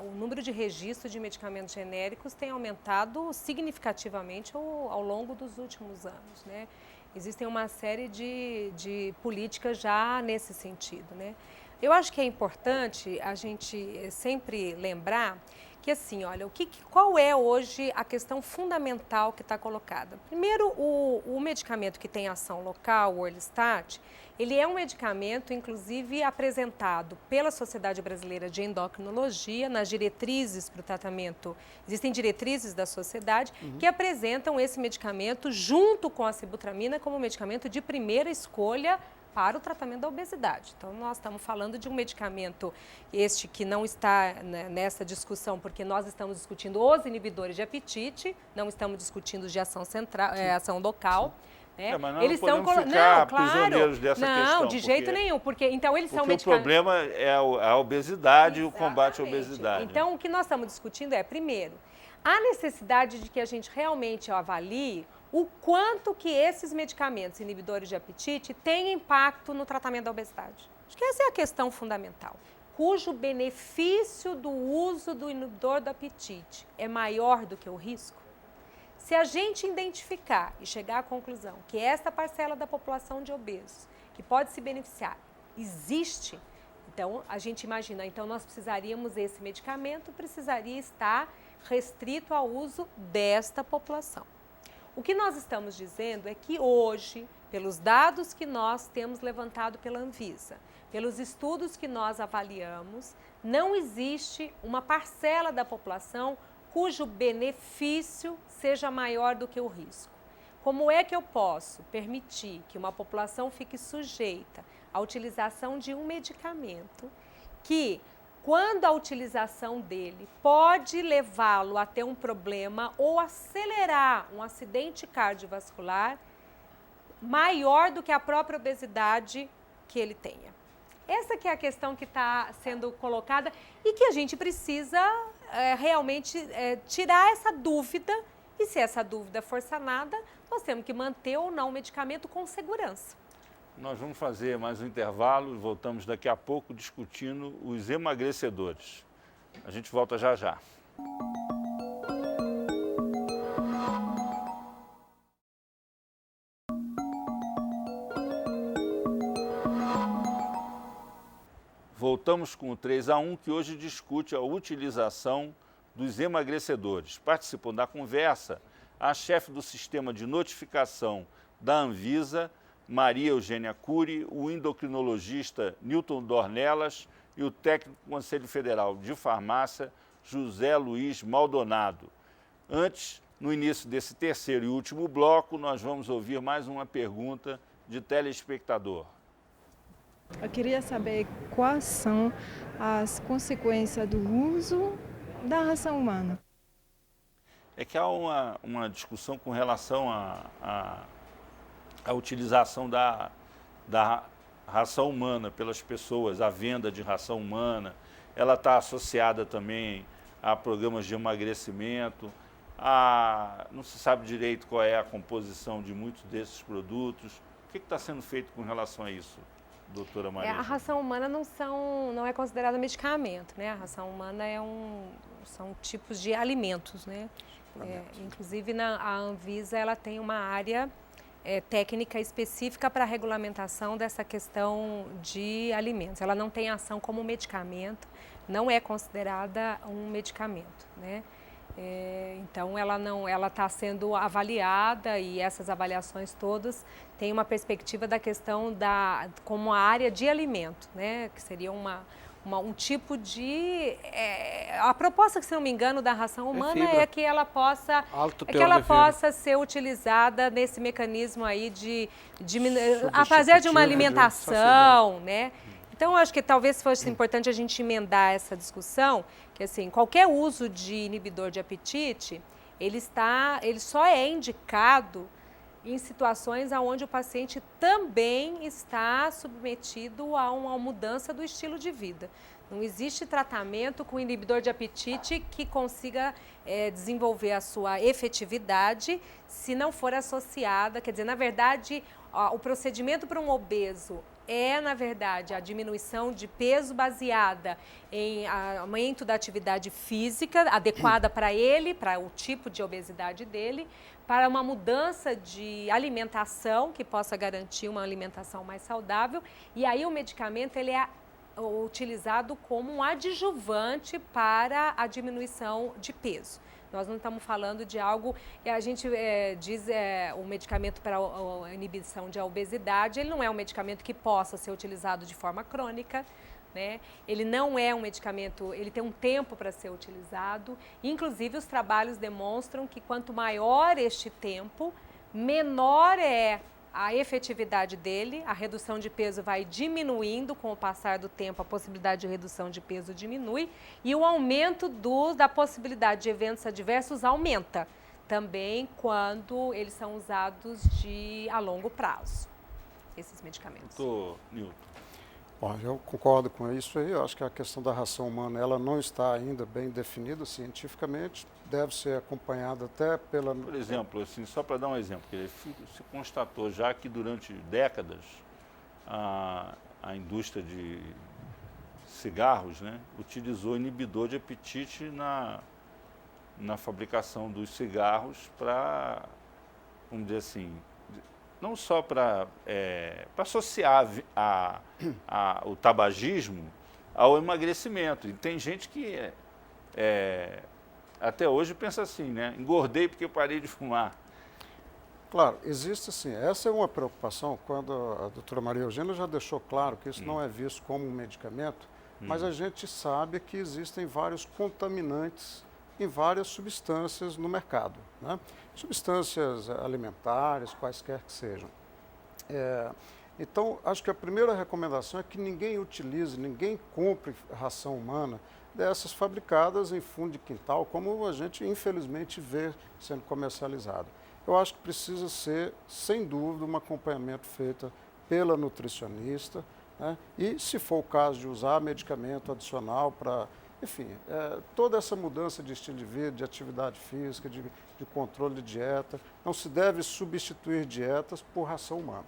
o número de registro de medicamentos genéricos tem aumentado significativamente ao longo dos últimos anos, né? Existem uma série de políticas já nesse sentido, né? Eu acho que é importante a gente sempre lembrar que, assim, olha, qual é hoje a questão fundamental que está colocada? Primeiro, o medicamento que tem ação local, o Orlistat, ele é um medicamento, inclusive, apresentado pela Sociedade Brasileira de Endocrinologia, nas diretrizes para o tratamento, existem diretrizes da sociedade que apresentam esse medicamento junto com a sibutramina como medicamento de primeira escolha para o tratamento da obesidade. Então, nós estamos falando de um medicamento, este que não está nessa discussão, porque nós estamos discutindo os inibidores de apetite, não estamos discutindo de ação central, ação local. Né? Mas nós eles não podemos ficar prisioneiros dessa questão. Não, de jeito nenhum, porque então eles são medicamentos... o problema é a obesidade e o combate à obesidade. Então, o que nós estamos discutindo é, primeiro, a necessidade de que a gente realmente avalie o quanto que esses medicamentos inibidores de apetite têm impacto no tratamento da obesidade. Acho que essa é a questão fundamental. Cujo benefício do uso do inibidor do apetite é maior do que o risco? Se a gente identificar e chegar à conclusão que esta parcela da população de obesos que pode se beneficiar existe, então a gente imagina, então nós precisaríamos, esse medicamento precisaria estar restrito ao uso desta população. O que nós estamos dizendo é que hoje, pelos dados que nós temos levantado pela Anvisa, pelos estudos que nós avaliamos, não existe uma parcela da população cujo benefício seja maior do que o risco. Como é que eu posso permitir que uma população fique sujeita à utilização de um medicamento que, quando a utilização dele pode levá-lo a ter um problema ou acelerar um acidente cardiovascular maior do que a própria obesidade que ele tenha? Essa que é a questão que está sendo colocada e que a gente precisa realmente tirar essa dúvida, e se essa dúvida for sanada, nós temos que manter ou não o medicamento com segurança. Nós vamos fazer mais um intervalo e voltamos daqui a pouco discutindo os emagrecedores. A gente volta já já. Voltamos com o 3-1, que hoje discute a utilização dos emagrecedores. Participam da conversa a chefe do sistema de notificação da Anvisa, Maria Eugênia Cury, o endocrinologista Newton Dornelas e o técnico do Conselho Federal de Farmácia, José Luiz Maldonado. Antes, no início desse terceiro e último bloco, nós vamos ouvir mais uma pergunta de telespectador. Eu queria saber quais são as consequências do uso da ração humana. É que há uma discussão com relação à utilização da ração humana pelas pessoas, a venda de ração humana. Ela está associada também a programas de emagrecimento. Não se sabe direito qual é a composição de muitos desses produtos. O que está sendo feito com relação a isso? doutora Maria? A ração humana não é considerada medicamento, né? A ração humana são tipos de alimentos, né? Inclusive, a Anvisa ela tem uma área técnica específica para a regulamentação dessa questão de alimentos. Ela não tem ação como medicamento, não é considerada um medicamento, né? Então, ela está sendo avaliada e essas avaliações todas têm uma perspectiva da questão como a área de alimento, né? Que seria um tipo de... a proposta, que, se não me engano, da ração humana é que ela possa ser utilizada nesse mecanismo aí de fazer de uma alimentação, né? Então, eu acho que talvez fosse importante a gente emendar essa discussão, que assim, qualquer uso de inibidor de apetite, ele só é indicado em situações onde o paciente também está submetido a uma mudança do estilo de vida. Não existe tratamento com inibidor de apetite que consiga desenvolver a sua efetividade se não for associada, quer dizer, na verdade, o procedimento para um obeso na verdade, a diminuição de peso baseada em aumento da atividade física adequada para ele, para o tipo de obesidade dele, para uma mudança de alimentação que possa garantir uma alimentação mais saudável. E aí o medicamento ele é utilizado como um adjuvante para a diminuição de peso. Nós não estamos falando de algo, a gente diz o medicamento para a inibição de obesidade, ele não é um medicamento que possa ser utilizado de forma crônica, né? Ele não é um medicamento, ele tem um tempo para ser utilizado, inclusive os trabalhos demonstram que quanto maior este tempo, menor é a efetividade dele, a redução de peso vai diminuindo com o passar do tempo, a possibilidade de redução de peso diminui e o aumento da possibilidade de eventos adversos aumenta também quando eles são usados a longo prazo, esses medicamentos. Doutor Nilton. Bom, eu concordo com isso aí, eu acho que a questão da ração humana ela não está ainda bem definida cientificamente, deve ser acompanhada até pela... Por exemplo, assim, só para dar um exemplo, se constatou já que durante décadas a indústria de cigarros, né, utilizou inibidor de apetite na fabricação dos cigarros para, vamos dizer assim, não só para associar o tabagismo ao emagrecimento. E tem gente que até hoje pensa assim, né? Engordei porque parei de fumar. Claro, existe sim. Essa é uma preocupação quando a doutora Maria Eugênia já deixou claro que isso não é visto como um medicamento, mas a gente sabe que existem vários contaminantes em várias substâncias no mercado, né? Substâncias alimentares, quaisquer que sejam. Então, acho que a primeira recomendação é que ninguém utilize, ninguém compre ração humana dessas fabricadas em fundo de quintal, como a gente infelizmente vê sendo comercializado. Eu acho que precisa ser, sem dúvida, um acompanhamento feito pela nutricionista, né? E, se for o caso de usar medicamento adicional para... Enfim, toda essa mudança de estilo de vida, de atividade física, de controle de dieta, não se deve substituir dietas por ração humana.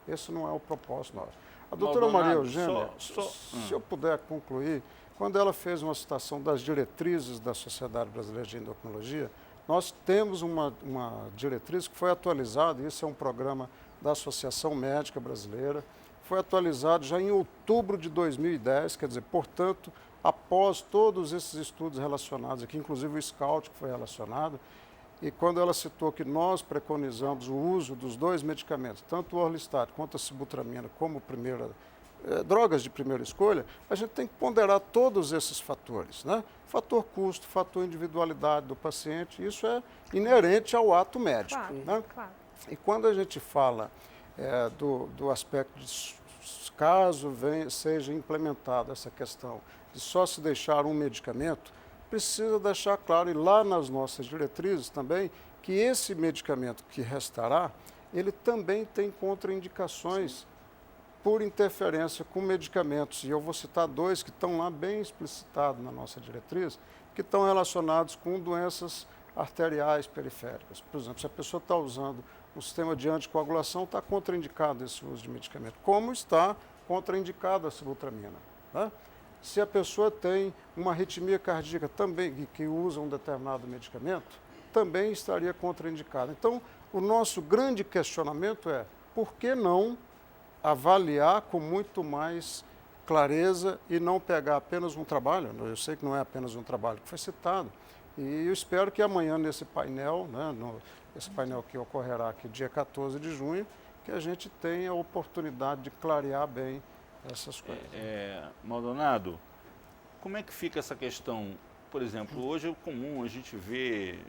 Esse não é o propósito nosso. A doutora Maria Eugênia, se eu puder concluir, quando ela fez uma citação das diretrizes da Sociedade Brasileira de Endocrinologia, nós temos uma diretriz que foi atualizada, e esse é um programa da Associação Médica Brasileira, foi atualizado já em outubro de 2010, quer dizer, portanto, após todos esses estudos relacionados aqui, inclusive o SCOUT que foi relacionado, e quando ela citou que nós preconizamos o uso dos dois medicamentos, tanto o Orlistat quanto a sibutramina como drogas de primeira escolha, a gente tem que ponderar todos esses fatores, né? Fator custo, fator individualidade do paciente, isso é inerente ao ato médico. Claro, né? claro. E quando a gente fala do aspecto de caso seja implementada essa questão de só se deixar um medicamento, precisa deixar claro, e lá nas nossas diretrizes também, que esse medicamento que restará, ele também tem contraindicações por interferência com medicamentos. E eu vou citar dois que estão lá bem explicitados na nossa diretriz, que estão relacionados com doenças arteriais periféricas. Por exemplo, se a pessoa está usando um sistema de anticoagulação, está contraindicado esse uso de medicamento, como está contraindicado a sibutramina. Tá? Se a pessoa tem uma arritmia cardíaca também, que usa um determinado medicamento, também estaria contraindicado. Então, o nosso grande questionamento é, por que não avaliar com muito mais clareza e não pegar apenas um trabalho, eu sei que não é apenas um trabalho que foi citado, e eu espero que amanhã nesse painel, né, esse painel que ocorrerá aqui dia 14 de junho, que a gente tenha a oportunidade de clarear bem essas coisas. Maldonado, como é que fica essa questão? Por exemplo, hoje é comum a gente ver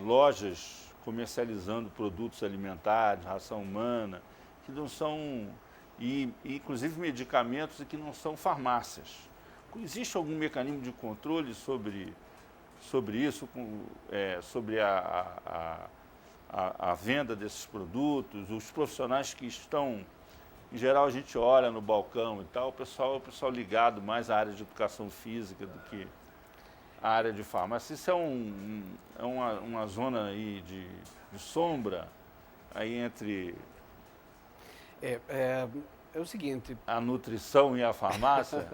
lojas comercializando produtos alimentares, ração humana, que não são, e inclusive medicamentos e que não são farmácias. Existe algum mecanismo de controle sobre isso, sobre a venda desses produtos, os profissionais que estão, em geral a gente olha no balcão e tal, o pessoal ligado mais à área de educação física do que à área de farmácia. Isso é uma zona aí de sombra aí entre É o seguinte, a nutrição e a farmácia?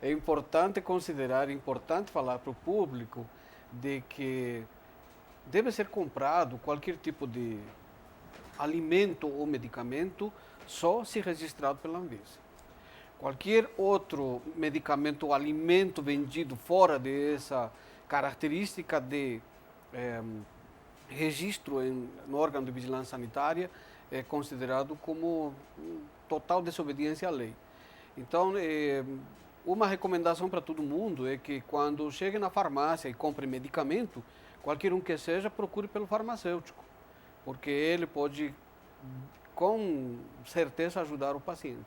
é importante considerar, é importante falar para o público de que deve ser comprado qualquer tipo de alimento ou medicamento só se registrado pela Anvisa. Qualquer outro medicamento ou alimento vendido fora dessa característica de registro no órgão de vigilância sanitária é considerado como total desobediência à lei. Então, uma recomendação para todo mundo é que quando chegue na farmácia e compre medicamento, qualquer um que seja, procure pelo farmacêutico, porque ele pode, com certeza, ajudar o paciente.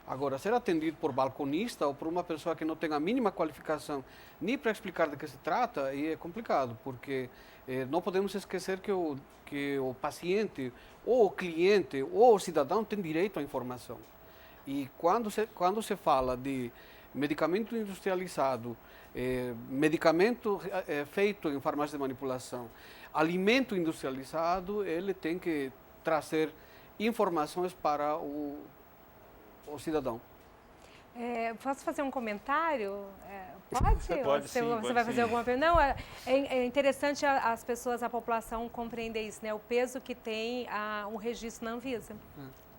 Agora, ser atendido por balconista ou por uma pessoa que não tem a mínima qualificação nem para explicar de que se trata, aí é complicado, porque não podemos esquecer que o paciente, ou o cliente, ou o cidadão tem direito à informação. E quando se fala de medicamento industrializado, medicamento feito em farmácia de manipulação, alimento industrializado, ele tem que trazer informações para o cidadão. Posso fazer um comentário? Pode? Pode sim, Você vai fazer alguma pergunta? Não, é interessante a população compreender isso, né? O peso que tem um registro na Anvisa,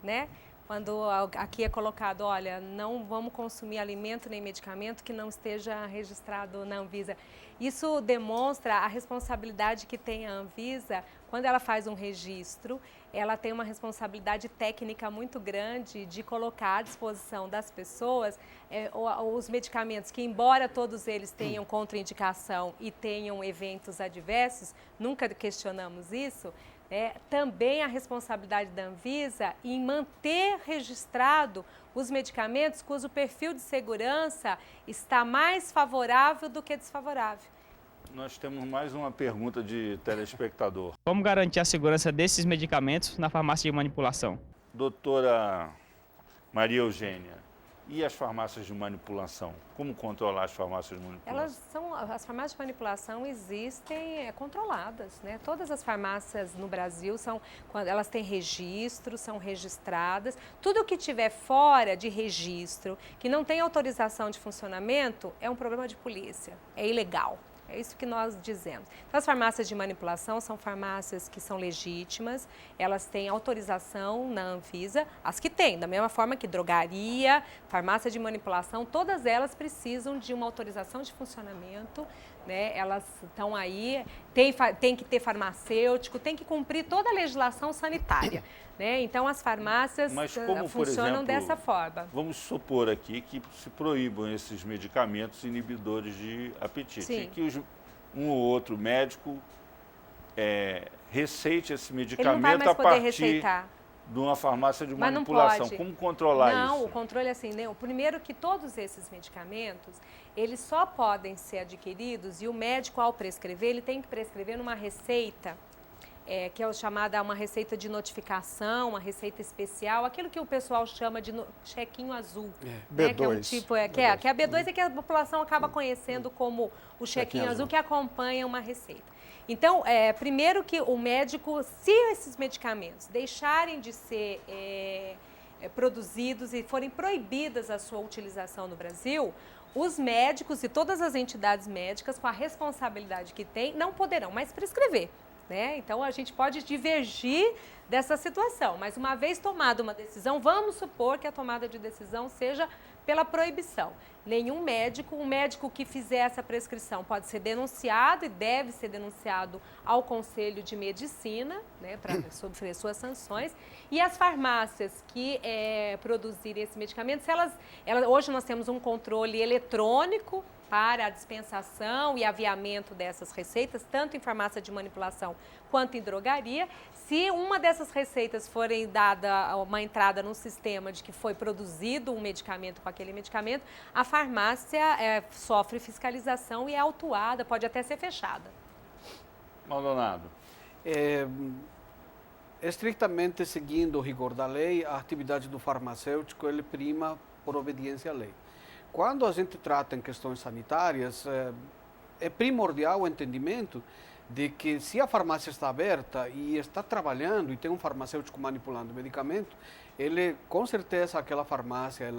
né? Quando aqui é colocado, olha, não vamos consumir alimento nem medicamento que não esteja registrado na Anvisa. Isso demonstra a responsabilidade que tem a Anvisa quando ela faz um registro. Ela tem uma responsabilidade técnica muito grande de colocar à disposição das pessoas os medicamentos que, embora todos eles tenham contraindicação e tenham eventos adversos, nunca questionamos isso, também a responsabilidade da Anvisa em manter registrado os medicamentos cujo perfil de segurança está mais favorável do que desfavorável. Nós temos mais uma pergunta de telespectador. Como garantir a segurança desses medicamentos na farmácia de manipulação? Doutora Maria Eugênia, e as farmácias de manipulação? Como controlar as farmácias de manipulação? As farmácias de manipulação existem controladas, né? Todas as farmácias no Brasil elas têm registro, são registradas. Tudo que tiver fora de registro, que não tem autorização de funcionamento, é um problema de polícia, é ilegal. É isso que nós dizemos. Então, as farmácias de manipulação são farmácias que são legítimas, elas têm autorização na Anvisa, as que têm, da mesma forma que drogaria, farmácia de manipulação, todas elas precisam de uma autorização de funcionamento, né? Elas estão aí, tem que ter farmacêutico, tem que cumprir toda a legislação sanitária. Né? Então, as farmácias funcionam, por exemplo, dessa forma. Vamos supor aqui que se proíbam esses medicamentos inibidores de apetite. Sim. E que um ou outro médico receite esse medicamento Ele não vai mais poder receitar de uma farmácia de manipulação. Não pode. Como controlar isso? Não, o controle é assim, né? Primeiro que todos esses medicamentos, eles só podem ser adquiridos e o médico, ao prescrever, ele tem que prescrever numa receita, que é chamada uma receita de notificação, uma receita especial, aquilo que o pessoal chama de chequinho azul. B2. Que é um tipo, que a B2 é que a população acaba conhecendo como o chequinho azul que acompanha uma receita. Então, primeiro que o médico, se esses medicamentos deixarem de ser produzidos e forem proibidas a sua utilização no Brasil, os médicos e todas as entidades médicas, com a responsabilidade que têm, não poderão mais prescrever, né? Então, a gente pode divergir dessa situação, mas uma vez tomada uma decisão, vamos supor que a tomada de decisão seja pela proibição. Nenhum médico, um médico que fizer essa prescrição pode ser denunciado e deve ser denunciado ao Conselho de Medicina, né, para sofrer suas sanções. E as farmácias que produzirem esse medicamento, hoje nós temos um controle eletrônico para a dispensação e aviamento dessas receitas, tanto em farmácia de manipulação quanto em drogaria. Se uma dessas receitas forem dada uma entrada no sistema de que foi produzido um medicamento com aquele medicamento, a farmácia sofre fiscalização e é autuada, pode até ser fechada. Maldonado. Estritamente seguindo o rigor da lei, a atividade do farmacêutico ele prima por obediência à lei. Quando a gente trata em questões sanitárias, é primordial o entendimento de que se a farmácia está aberta e está trabalhando e tem um farmacêutico manipulando medicamento, ele, com certeza, aquela farmácia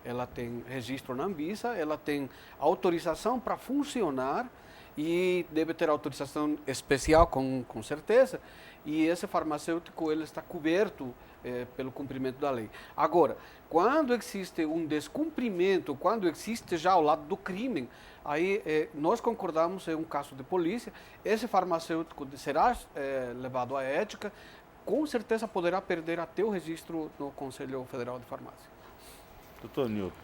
ela tem registro na Anvisa, ela tem autorização para funcionar e deve ter autorização especial, com certeza, e esse farmacêutico ele está coberto pelo cumprimento da lei. Agora, quando existe um descumprimento, quando existe já ao lado do crime, aí nós concordamos em um caso de polícia, esse farmacêutico será levado à ética, com certeza poderá perder até o registro no Conselho Federal de Farmácia. Doutor Nilton.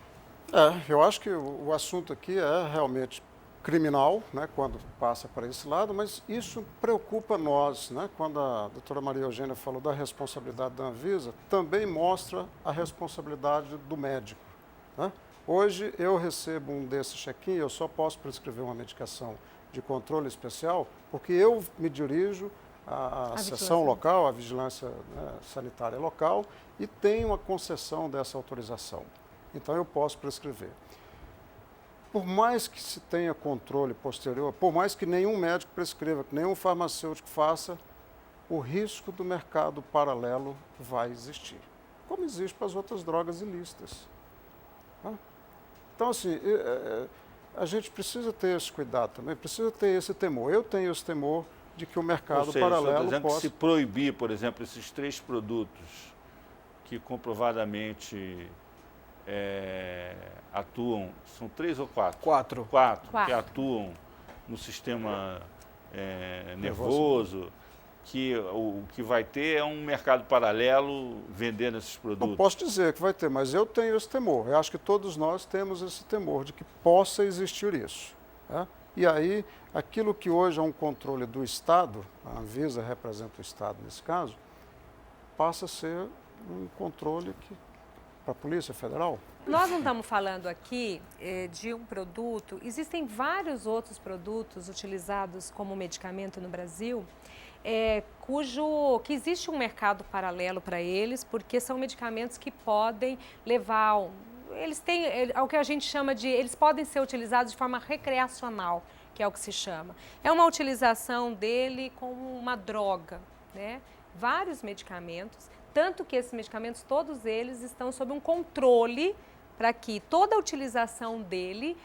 Eu acho que o assunto aqui é realmente criminal, né, quando passa para esse lado, mas isso preocupa nós, né? Quando a doutora Maria Eugênia falou da responsabilidade da Anvisa, também mostra a responsabilidade do médico, né? Hoje eu recebo um desses check-in, eu só posso prescrever uma medicação de controle especial porque eu me dirijo à seção local, à vigilância, né, sanitária local e tenho uma concessão dessa autorização. Então eu posso prescrever. Por mais que se tenha controle posterior, por mais que nenhum médico prescreva, que nenhum farmacêutico faça, o risco do mercado paralelo vai existir, como existe para as outras drogas ilícitas. Então, assim, a gente precisa ter esse cuidado também, precisa ter esse temor. Eu tenho esse temor de que o mercado paralelo possa... Se proibir, por exemplo, esses 3 produtos que comprovadamente... atuam, são 3 ou 4? 4. 4 que atuam no sistema nervoso, que o que vai ter é um mercado paralelo vendendo esses produtos. Não posso dizer que vai ter, mas eu tenho esse temor. Eu acho que todos nós temos esse temor de que possa existir isso, né? E aí, aquilo que hoje é um controle do Estado, a Anvisa representa o Estado nesse caso, passa a ser um controle para a Polícia Federal. Nós não estamos falando aqui de um produto, existem vários outros produtos utilizados como medicamento no Brasil, que existe um mercado paralelo para eles, porque são medicamentos que podem levar, eles têm o que a gente chama de, eles podem ser utilizados de forma recreacional, que é o que se chama. É uma utilização dele como uma droga, né? Vários medicamentos, tanto que esses medicamentos, todos eles estão sob um controle para que toda a utilização dele,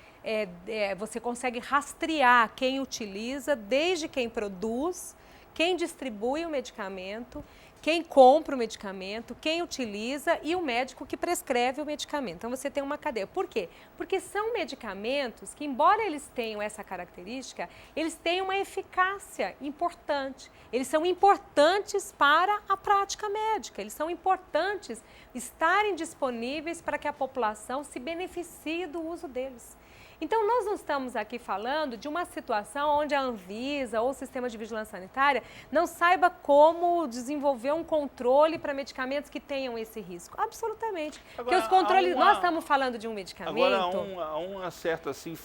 você consegue rastrear quem utiliza, desde quem produz, quem distribui o medicamento, quem compra o medicamento, quem utiliza e o médico que prescreve o medicamento. Então, você tem uma cadeia. Por quê? Porque são medicamentos que, embora eles tenham essa característica, eles têm uma eficácia importante. Eles são importantes para a prática médica, eles são importantes estarem disponíveis para que a população se beneficie do uso deles. Então, nós não estamos aqui falando de uma situação onde a Anvisa ou o Sistema de Vigilância Sanitária não saiba como desenvolver um controle para medicamentos que tenham esse risco. Absolutamente. Agora, porque os controles, nós estamos falando de um medicamento... Agora, há uma certa, assim,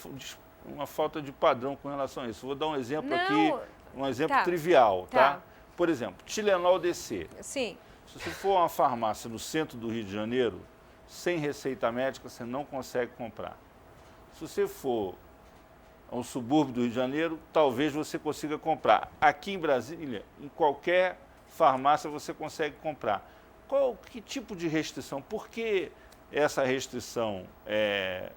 uma falta de padrão com relação a isso. Vou dar um exemplo aqui, um exemplo trivial, tá? Por exemplo, Tilenol DC. Sim. Se você for a uma farmácia no centro do Rio de Janeiro, sem receita médica, você não consegue comprar. Se você for a um subúrbio do Rio de Janeiro, talvez você consiga comprar. Aqui em Brasília, em qualquer farmácia você consegue comprar. Que tipo de restrição? Por que essa restrição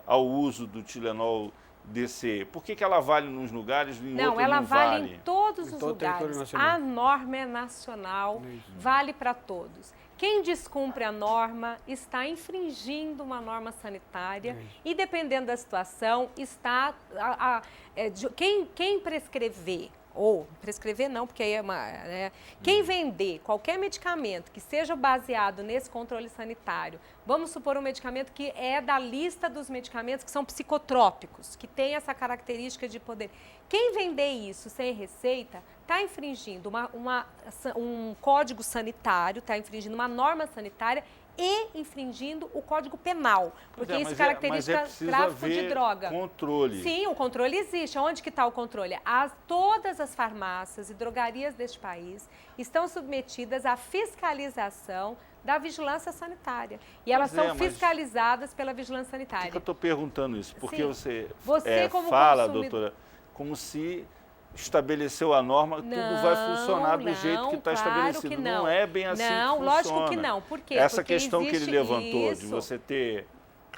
ao uso do Tilenol DC? Por que ela vale nos lugares e em outros não vale? Não, ela vale em todos Em os todo o território lugares. nacional. A norma é nacional, vale para todos. Quem descumpre a norma está infringindo uma norma sanitária e, dependendo da situação, está quem prescrever, ou prescrever não, porque aí é uma... quem vender qualquer medicamento que seja baseado nesse controle sanitário, vamos supor um medicamento que é da lista dos medicamentos que são psicotrópicos, que tem essa característica de poder. Quem vender isso sem receita está infringindo um código sanitário, está infringindo uma norma sanitária e infringindo o Código Penal, porque isso caracteriza tráfico de droga. Controle. Sim, o controle existe. Onde que está o controle? Todas as farmácias e drogarias deste país estão submetidas à fiscalização da vigilância sanitária. E elas são fiscalizadas pela vigilância sanitária. Por que eu estou perguntando isso? Porque Sim. você como fala, consumidor... doutora, como se estabeleceu a norma, tudo vai funcionar do jeito que está estabelecido. Que não. Não é bem assim que funciona. Lógico que não. Por quê? Essa Porque questão que ele levantou, de você ter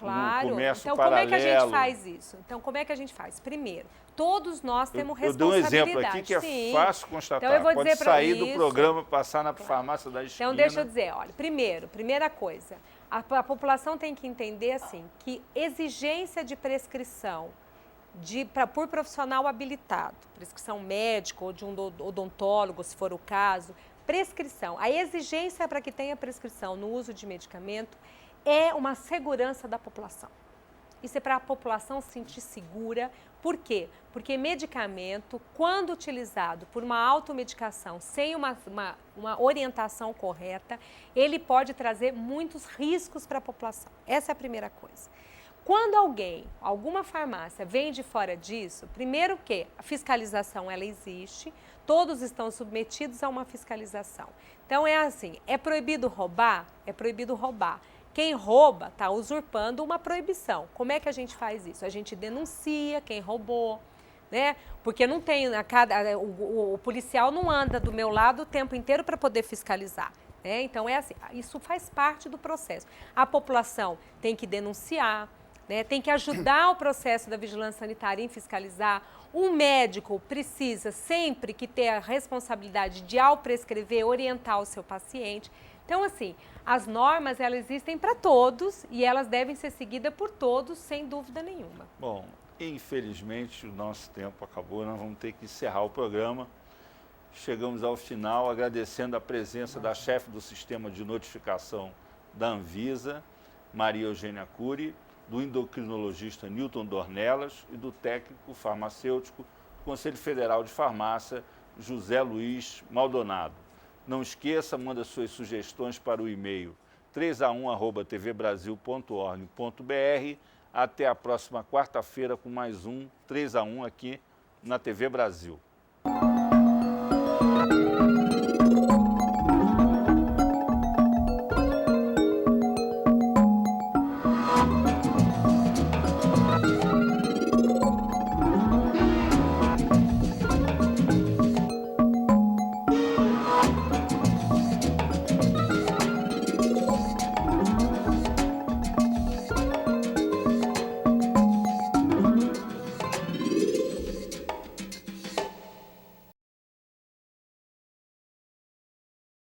um comércio então, paralelo... como é que a gente faz isso? Então, como é que a gente faz? Primeiro, todos nós temos responsabilidade. Eu dou um exemplo aqui que é fácil constatar. Então, eu vou Pode dizer sair do programa, passar na farmácia da esquina. Então, deixa eu dizer, olha, primeira coisa, a população tem que entender, assim, que exigência de prescrição por profissional habilitado, prescrição médica ou de um odontólogo, se for o caso, prescrição. A exigência para que tenha prescrição no uso de medicamento é uma segurança da população. Isso é para a população se sentir segura. Por quê? Porque medicamento, quando utilizado por uma automedicação sem uma orientação correta, ele pode trazer muitos riscos para a população. Essa é a primeira coisa. Quando alguma farmácia vem de fora disso, primeiro que a fiscalização ela existe, todos estão submetidos a uma fiscalização. Então é assim, é proibido roubar? É proibido roubar. Quem rouba está usurpando uma proibição. Como é que a gente faz isso? A gente denuncia quem roubou, né? Porque não tem, o policial não anda do meu lado o tempo inteiro para poder fiscalizar. Então é assim, isso faz parte do processo. A população tem que denunciar, tem que ajudar o processo da vigilância sanitária em fiscalizar. O médico precisa sempre que ter a responsabilidade de, ao prescrever, orientar o seu paciente. Então, assim, as normas, elas existem para todos e elas devem ser seguidas por todos, sem dúvida nenhuma. Bom, infelizmente o nosso tempo acabou, nós vamos ter que encerrar o programa. Chegamos ao final, agradecendo a presença da chefe do Sistema de Notificação da Anvisa, Maria Eugênia Cury, do endocrinologista Newton Dornelas e do técnico farmacêutico do Conselho Federal de Farmácia, José Luiz Maldonado. Não esqueça, manda suas sugestões para o e-mail 3a1@tvbrasil.org.br. Até a próxima quarta-feira com mais um 3 a 1 aqui na TV Brasil.